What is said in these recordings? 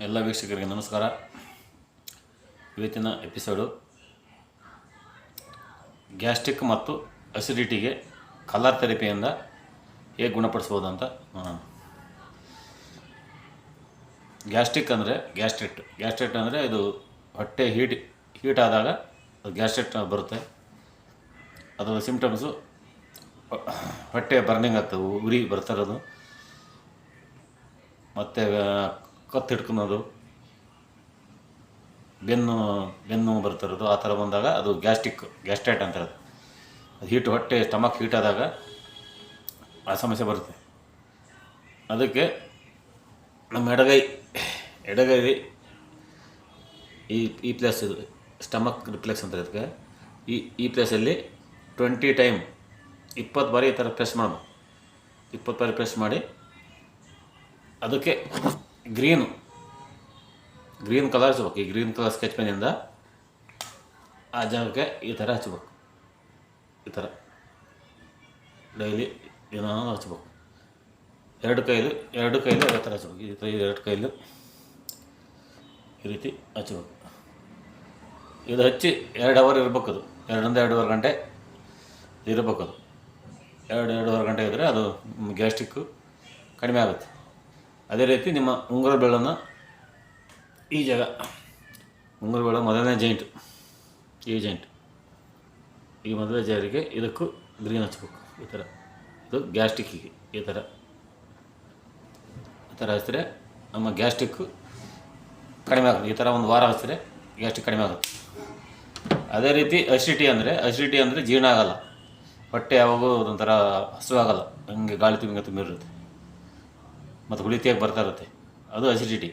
ಎಲ್ಲ ವೀಕ್ಷಕರಿಗೆ ನಮಸ್ಕಾರ. ಇವತ್ತಿನ ಎಪಿಸೋಡು ಗ್ಯಾಸ್ಟ್ರಿಕ್ ಮತ್ತು ಅಸಿಡಿಟಿಗೆ ಕಲರ್ ಥೆರಪಿಯಿಂದ ಹೇಗೆ ಗುಣಪಡಿಸ್ಬೋದು ಅಂತ. ಗ್ಯಾಸ್ಟ್ರಿಕ್ ಅಂದರೆ ಗ್ಯಾಸ್ಟ್ರಿಟ್ ಅಂದರೆ ಇದು ಹೊಟ್ಟೆ ಹೀಟ್ ಆದಾಗ ಅದು ಗ್ಯಾಸ್ಟ್ರಿಟ್ ಬರುತ್ತೆ. ಅದರ ಸಿಂಪ್ಟಮ್ಸು ಹೊಟ್ಟೆ ಬರ್ನಿಂಗ್ ಆಗ್ತದೆ, ಉರಿ ಬರ್ತಾ ಇರೋದು, ಮತ್ತು ಕತ್ತು ಹಿಡ್ಕೊಳೋದು, ಬೆನ್ನು ಬರ್ತಿರೋದು, ಆ ಥರ ಬಂದಾಗ ಅದು ಗ್ಯಾಸ್ಟ್ರೈಟ್ ಅಂತಾರೆ. ಅದು ಹೊಟ್ಟೆ ಸ್ಟಮಕ್ ಹೀಟ್ ಆದಾಗ ಆ ಸಮಸ್ಯೆ ಬರುತ್ತೆ. ಅದಕ್ಕೆ ನಮ್ಮ ಎಡಗೈ ಈ ಪ್ಲೇಸ್, ಇದು ಸ್ಟಮಕ್ ರಿಫ್ಲೆಕ್ಸ್ ಅಂತ ಇದಕ್ಕೆ. ಈ ಪ್ಲೇಸಲ್ಲಿ 20 ಟೈಮ್ 20 ಬಾರಿ ಈ ಥರ ಪ್ರೆಸ್ ಮಾಡಬೇಕು. 20 ಬಾರಿ ಪ್ರೆಸ್ ಮಾಡಿ ಅದಕ್ಕೆ ಗ್ರೀನ್ ಕಲರ್ ಹಚ್ಬೇಕು. ಈ ಗ್ರೀನ್ ಕಲರ್ ಸ್ಕೆಚ್ ಪೆನ್ನಿಂದ ಆ ಜಾಗಕ್ಕೆ ಈ ಥರ ಹಚ್ಬೇಕು. ಈ ಥರ ಡೈಲಿ ಏನೋ ಹಚ್ಬೇಕು. ಎರಡು ಕೈಲಿ ಅದೇ ಥರ ಹಚ್ಬೇಕು. ಈ ಥರ ಎರಡು ಕೈಲಿ ಈ ರೀತಿ ಹಚ್ಬೇಕು. ಇದು ಹಚ್ಚಿ 2 ಅವರ್ ಇರಬೇಕು. ಅದು 2-2.5 ಗಂಟೆ ಇರಬೇಕು. ಅದು 2-2.5 ಗಂಟೆ ಇದ್ದರೆ ಅದು ಗ್ಯಾಸ್ಟ್ರಿಕ್ಕು ಕಡಿಮೆ ಆಗುತ್ತೆ. ಅದೇ ರೀತಿ ನಿಮ್ಮ ಉಂಗುರ ಬೆರಳನ್ನು ಈ ಜಾಗ, ಉಂಗುರ ಬೆರಳು ಮೊದಲನೇ ಜಾಯಿಂಟ್, ಈ ಮೊದಲನೇ ಜಾರಿಗೆ ಇದಕ್ಕೂ ಗ್ರೀನ್ ಹಚ್ಬೇಕು. ಈ ಥರ ಇದು ಗ್ಯಾಸ್ಟ್ರಿಕ್ಕಿಗೆ ಈ ಥರ ಹಚ್ಚಿದ್ರೆ ನಮ್ಮ ಗ್ಯಾಸ್ಟ್ರಿಕ್ಕು ಕಡಿಮೆ ಆಗುತ್ತೆ. ಈ ಥರ ಒಂದು ವಾರ ಹಚ್ಚಿದ್ರೆ ಗ್ಯಾಸ್ಟ್ರಿಕ್ ಕಡಿಮೆ ಆಗುತ್ತೆ. ಅದೇ ರೀತಿ ಅಸಿಡಿಟಿ ಅಂದರೆ ಜೀರ್ಣ ಆಗಲ್ಲ. ಹೊಟ್ಟೆ ಯಾವಾಗೂ ಒಂಥರ ಹಸುವಾಗಲ್ಲ, ಹಂಗೆ ಗಾಳಿ ತುಂಬಿರುತ್ತೆ ಮತ್ತು ಹುಳಿತಿಯಾಗಿ ಬರ್ತಾ ಇರುತ್ತೆ. ಅದು ಅಸಿಡಿಟಿ.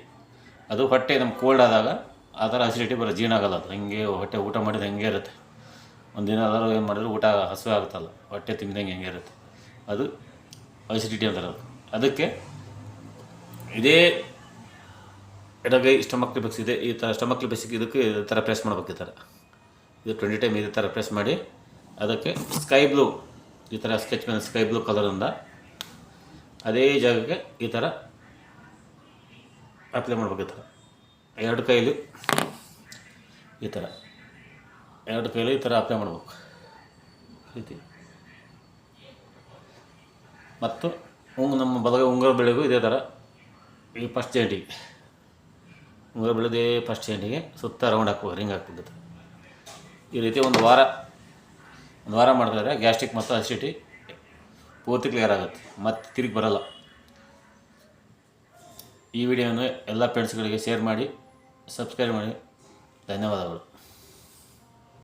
ಅದು ಹೊಟ್ಟೆ ನಮ್ಗೆ ಕೋಲ್ಡ್ ಆದಾಗ ಆ ಥರ ಅಸಿಡಿಟಿ ಜೀರ್ಣ ಆಗಲ್ಲ. ಅದು ಹಂಗೆ ಹೊಟ್ಟೆ ಊಟ ಮಾಡಿದ್ರೆ ಹಂಗೆ ಇರುತ್ತೆ. ಒಂದಿನ ಎಲ್ಲರೂ ಏನು ಮಾಡಿದ್ರು ಊಟ ಹಸುವೆ ಆಗುತ್ತಲ್ಲ, ಹೊಟ್ಟೆ ತುಂಬಿದಂಗೆ ಹಂಗೆ ಇರುತ್ತೆ. ಅದು ಅಸಿಡಿಟಿ ಅಂತಾರೆ. ಅದಕ್ಕೆ ಇದೇ ಎಡಗೈ ಸ್ಟಮಕ್ ಲಿಫ್ಲೆಕ್ಸ್ ಇದೆ. ಈ ಥರ ಸ್ಟಮಕ್ ಲಿಫ್ಲೆಕ್ಸ್ ಇದಕ್ಕೆ ಈ ಥರ ಪ್ರೆಸ್ ಮಾಡ್ಬೇಕು. ಈ ಥರ ಇದು 20 ಟೈಮ್ ಇದೇ ಥರ ಪ್ರೆಸ್ ಮಾಡಿ ಅದಕ್ಕೆ ಸ್ಕೈ ಬ್ಲೂ, ಈ ಥರ ಸ್ಕೆಚ್ ಪೆನ್ ಸ್ಕೈ ಬ್ಲೂ ಕಲರಿಂದ ಅದೇ ಜಾಗಕ್ಕೆ ಈ ಥರ ಅಪ್ಲೈ ಮಾಡ್ಬೇಕು. ಈ ಥರ ಎರಡು ಕೈಲಿ ಈ ಥರ ಅಪ್ಲೈ ಮಾಡ್ಬೇಕು ರೀತಿ. ಮತ್ತು ನಮ್ಮ ಬಲಗೈ ಉಂಗುರ ಬೆಳೆಗೂ ಇದೇ ಥರ ಈ ಫಸ್ಟ್ ಜಾಯಿಂಟಿಗೆ, ಉಂಗುರ ಬೆಳೆದೇ ಫಸ್ಟ್ ಜಾಯಿಂಟಿಗೆ ಸುತ್ತ ರೌಂಡ್ ಹಾಕುವ, ರಿಂಗ್ ಹಾಕ್ಬೇಕು. ಈ ರೀತಿ ಒಂದು ವಾರ ಮಾಡಿದ್ರೆ ಗ್ಯಾಸ್ಟ್ರಿಕ್ ಮತ್ತು ಅಸಿಡಿಟಿ ಪೂರ್ತಿ ಕ್ಲಿಯರ್ ಆಗುತ್ತೆ, ಮತ್ತು ತಿರುಗಿ ಬರಲ್ಲ. ಈ ವಿಡಿಯೋನ ಎಲ್ಲ ಫ್ರೆಂಡ್ಸ್ಗಳಿಗೆ ಶೇರ್ ಮಾಡಿ, ಸಬ್ಸ್ಕ್ರೈಬ್ ಮಾಡಿ. ಧನ್ಯವಾದಗಳು.